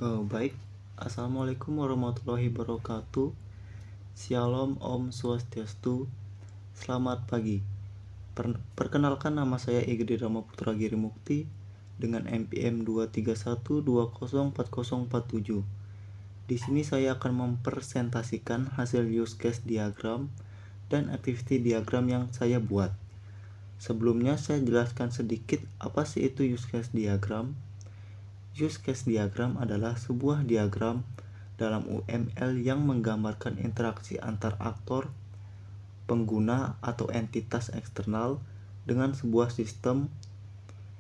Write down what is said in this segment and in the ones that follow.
Baik, Assalamualaikum warahmatullahi wabarakatuh. Shalom, Om Swastiastu. Selamat pagi. Perkenalkan, nama saya Igede Rama Putra Giri Mukti dengan NPM 231204047. Di sini saya akan mempresentasikan hasil use case diagram dan activity diagram yang saya buat. Sebelumnya saya jelaskan sedikit apa sih itu use case diagram. Use case diagram adalah sebuah diagram dalam UML yang menggambarkan interaksi antar aktor, pengguna, atau entitas eksternal dengan sebuah sistem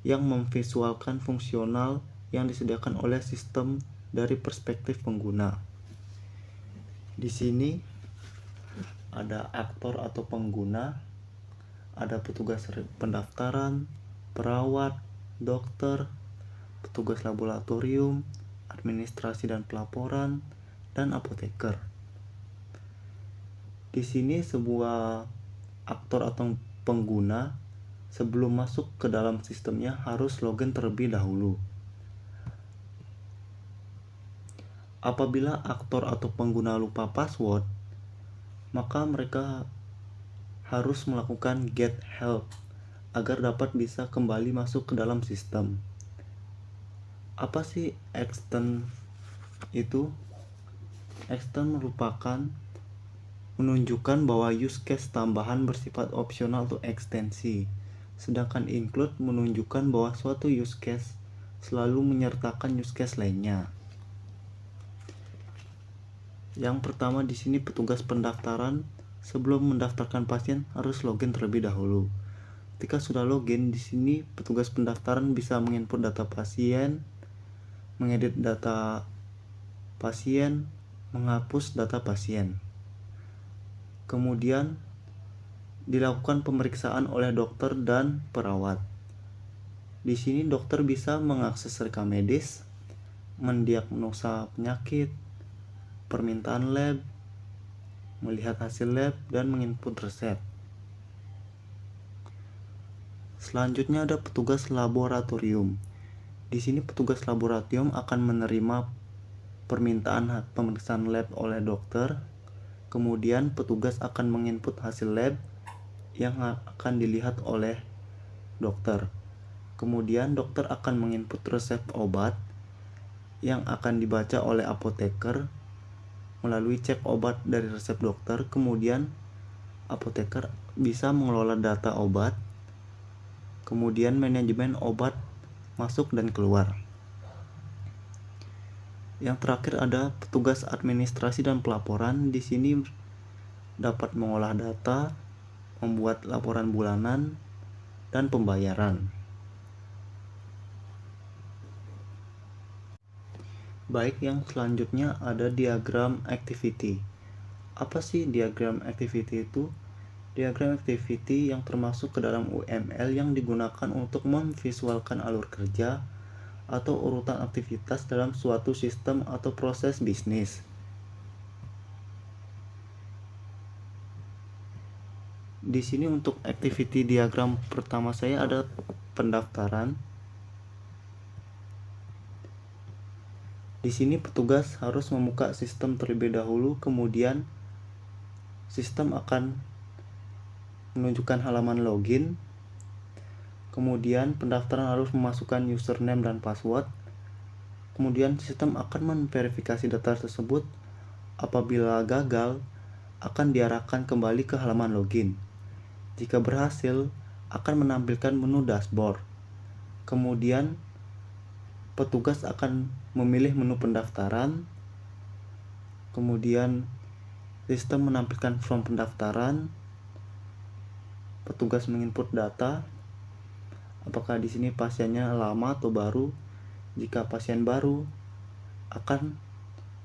yang memvisualkan fungsional yang disediakan oleh sistem dari perspektif pengguna. Di sini ada aktor atau pengguna, ada petugas pendaftaran, perawat, dokter, petugas laboratorium, administrasi dan pelaporan, dan apoteker. Di sini sebuah aktor atau pengguna sebelum masuk ke dalam sistemnya harus login terlebih dahulu. Apabila aktor atau pengguna lupa password, maka mereka harus melakukan get help agar dapat bisa kembali masuk ke dalam sistem. Apa sih extend itu? Extend merupakan menunjukkan bahwa use case tambahan bersifat opsional atau ekstensi, sedangkan include menunjukkan bahwa suatu use case selalu menyertakan use case lainnya. Yang pertama di sini petugas pendaftaran sebelum mendaftarkan pasien harus login terlebih dahulu. Ketika sudah login, di sini petugas pendaftaran bisa menginput data pasien, mengedit data pasien, menghapus data pasien. Kemudian dilakukan pemeriksaan oleh dokter dan perawat. Di sini dokter bisa mengakses rekam medis, mendiagnosa penyakit, permintaan lab, melihat hasil lab, dan menginput resep. Selanjutnya ada petugas laboratorium. Di sini petugas laboratorium akan menerima permintaan pemeriksaan lab oleh dokter. Kemudian petugas akan menginput hasil lab yang akan dilihat oleh dokter. Kemudian dokter akan menginput resep obat yang akan dibaca oleh apoteker melalui cek obat dari resep dokter. Kemudian apoteker bisa mengelola data obat. Kemudian manajemen obat masuk dan keluar. Yang terakhir ada petugas administrasi dan pelaporan. Di sini dapat mengolah data, membuat laporan bulanan, dan pembayaran. Baik, yang selanjutnya ada diagram activity. Apa sih diagram activity itu? Diagram activity yang termasuk ke dalam UML yang digunakan untuk memvisualkan alur kerja atau urutan aktivitas dalam suatu sistem atau proses bisnis. Di sini untuk activity diagram pertama saya ada pendaftaran. Di sini petugas harus membuka sistem terlebih dahulu, kemudian sistem akan menunjukkan halaman login. Kemudian pendaftaran harus memasukkan username dan password. Kemudian sistem akan memverifikasi data tersebut. Apabila gagal, akan diarahkan kembali ke halaman login. Jika berhasil, akan menampilkan menu dashboard. Kemudian petugas akan memilih menu pendaftaran. Kemudian sistem menampilkan form pendaftaran. Petugas menginput data. Apakah di sini pasiennya lama atau baru? Jika pasien baru, akan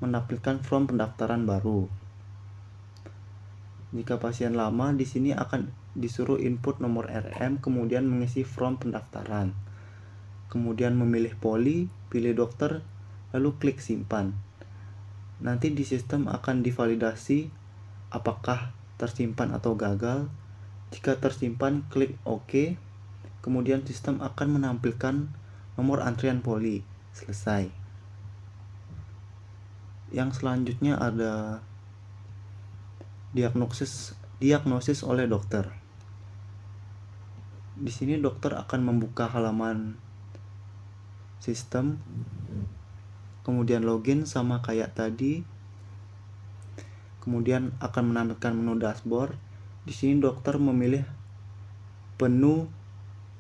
menampilkan form pendaftaran baru. Jika pasien lama, di sini akan disuruh input nomor RM, kemudian mengisi form pendaftaran. Kemudian memilih poli, pilih dokter, lalu klik simpan. Nanti di sistem akan divalidasi apakah tersimpan atau gagal. Jika tersimpan, klik OK. Kemudian sistem akan menampilkan nomor antrian poli. Selesai. Yang selanjutnya ada diagnosis oleh dokter. Di sini dokter akan membuka halaman sistem, kemudian login sama kayak tadi. Kemudian akan menampilkan menu dashboard. Di sini dokter memilih menu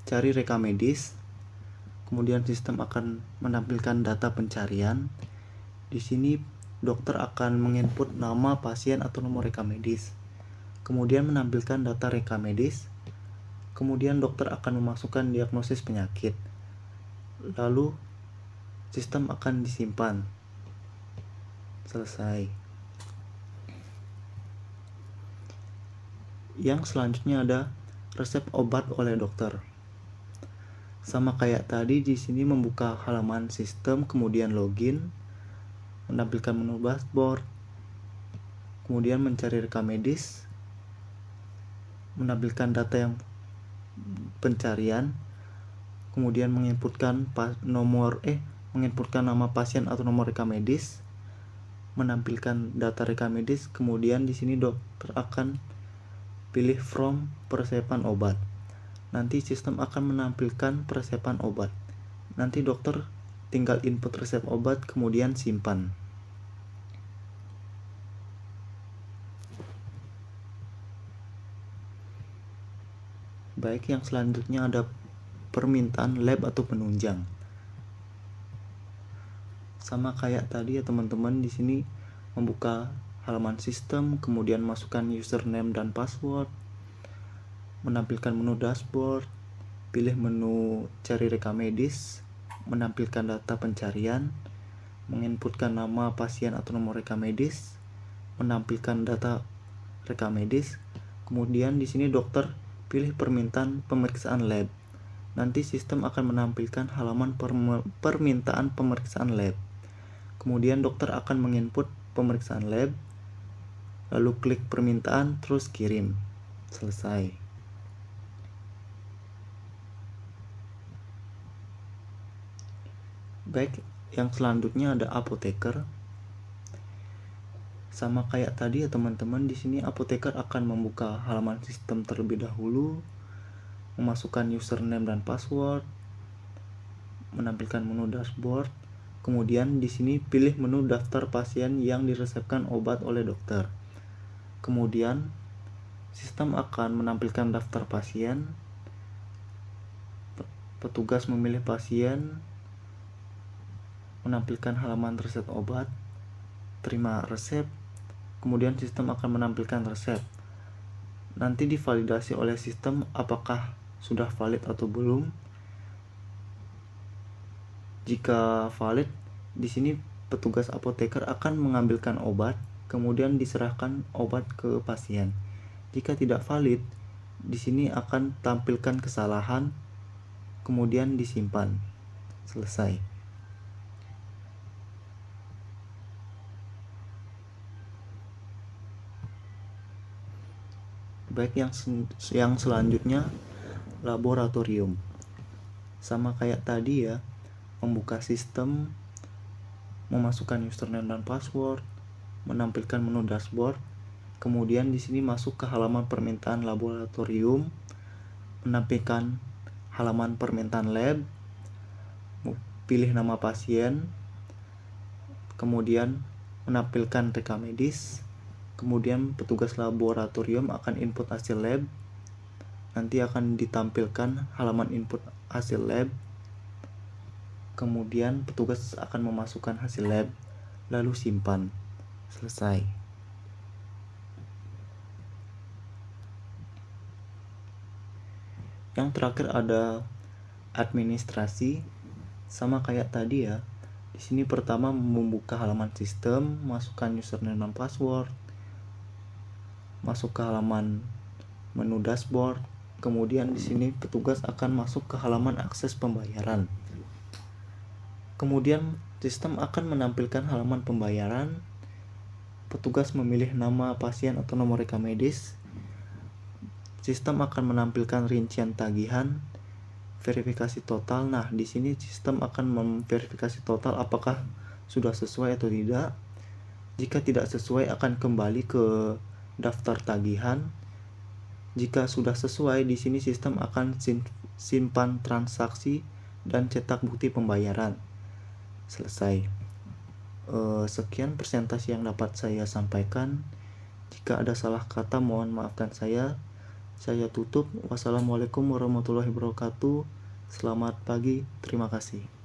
cari rekam medis. Kemudian sistem akan menampilkan data pencarian. Di sini dokter akan menginput nama pasien atau nomor rekam medis. Kemudian menampilkan data rekam medis. Kemudian dokter akan memasukkan diagnosis penyakit. Lalu sistem akan disimpan. Selesai. Yang selanjutnya ada resep obat oleh dokter. Sama kayak tadi, di sini membuka halaman sistem, kemudian login, menampilkan menu dashboard, kemudian mencari rekam medis, menampilkan data yang pencarian, kemudian menginputkan nama pasien atau nomor rekam medis, menampilkan data rekam medis. Kemudian di sini dokter akan pilih from peresepan obat. Nanti sistem akan menampilkan peresepan obat. Nanti dokter tinggal input resep obat kemudian simpan. Baik, yang selanjutnya ada permintaan lab atau penunjang. Sama kayak tadi ya teman-teman, di sini membuka halaman sistem, kemudian masukkan username dan password, menampilkan menu dashboard, pilih menu cari rekam medis, menampilkan data pencarian, menginputkan nama pasien atau nomor rekam medis, menampilkan data rekam medis. Kemudian di sini dokter pilih permintaan pemeriksaan lab. Nanti sistem akan menampilkan halaman permintaan pemeriksaan lab. Kemudian dokter akan menginput pemeriksaan lab, lalu klik permintaan, terus kirim. Selesai. Baik, yang selanjutnya ada apoteker. Sama kayak tadi ya teman-teman, di sini apoteker akan membuka halaman sistem terlebih dahulu, memasukkan username dan password, menampilkan menu dashboard. Kemudian di sini pilih menu daftar pasien yang diresepkan obat oleh dokter. Kemudian sistem akan menampilkan daftar pasien. Petugas memilih pasien, menampilkan halaman resep obat, terima resep. Kemudian sistem akan menampilkan resep. Nanti divalidasi oleh sistem apakah sudah valid atau belum. Jika valid, di sini petugas apoteker akan mengambilkan obat, kemudian diserahkan obat ke pasien. Jika tidak valid, di sini akan tampilkan kesalahan, kemudian disimpan. Selesai. Baik, yang selanjutnya laboratorium. Sama kayak tadi ya, membuka sistem, memasukkan username dan password, menampilkan menu dashboard. Kemudian di sini masuk ke halaman permintaan laboratorium, menampilkan halaman permintaan lab, pilih nama pasien, kemudian menampilkan rekam medis. Kemudian petugas laboratorium akan input hasil lab. Nanti akan ditampilkan halaman input hasil lab. Kemudian petugas akan memasukkan hasil lab, lalu simpan. Selesai. Yang terakhir ada administrasi. Sama kayak tadi ya. Di sini pertama membuka halaman sistem, masukkan username dan password, masuk ke halaman menu dashboard. Kemudian di sini petugas akan masuk ke halaman akses pembayaran. Kemudian sistem akan menampilkan halaman pembayaran. Petugas memilih nama pasien atau nomor rekam medis. Sistem akan menampilkan rincian tagihan, verifikasi total. Nah, di sini sistem akan memverifikasi total apakah sudah sesuai atau tidak. Jika tidak sesuai akan kembali ke daftar tagihan. Jika sudah sesuai, di sini sistem akan simpan transaksi dan cetak bukti pembayaran. Selesai. Sekian presentasi yang dapat saya sampaikan. Jika ada salah kata mohon maafkan saya. Saya tutup. Wassalamualaikum warahmatullahi wabarakatuh. Selamat pagi. Terima kasih.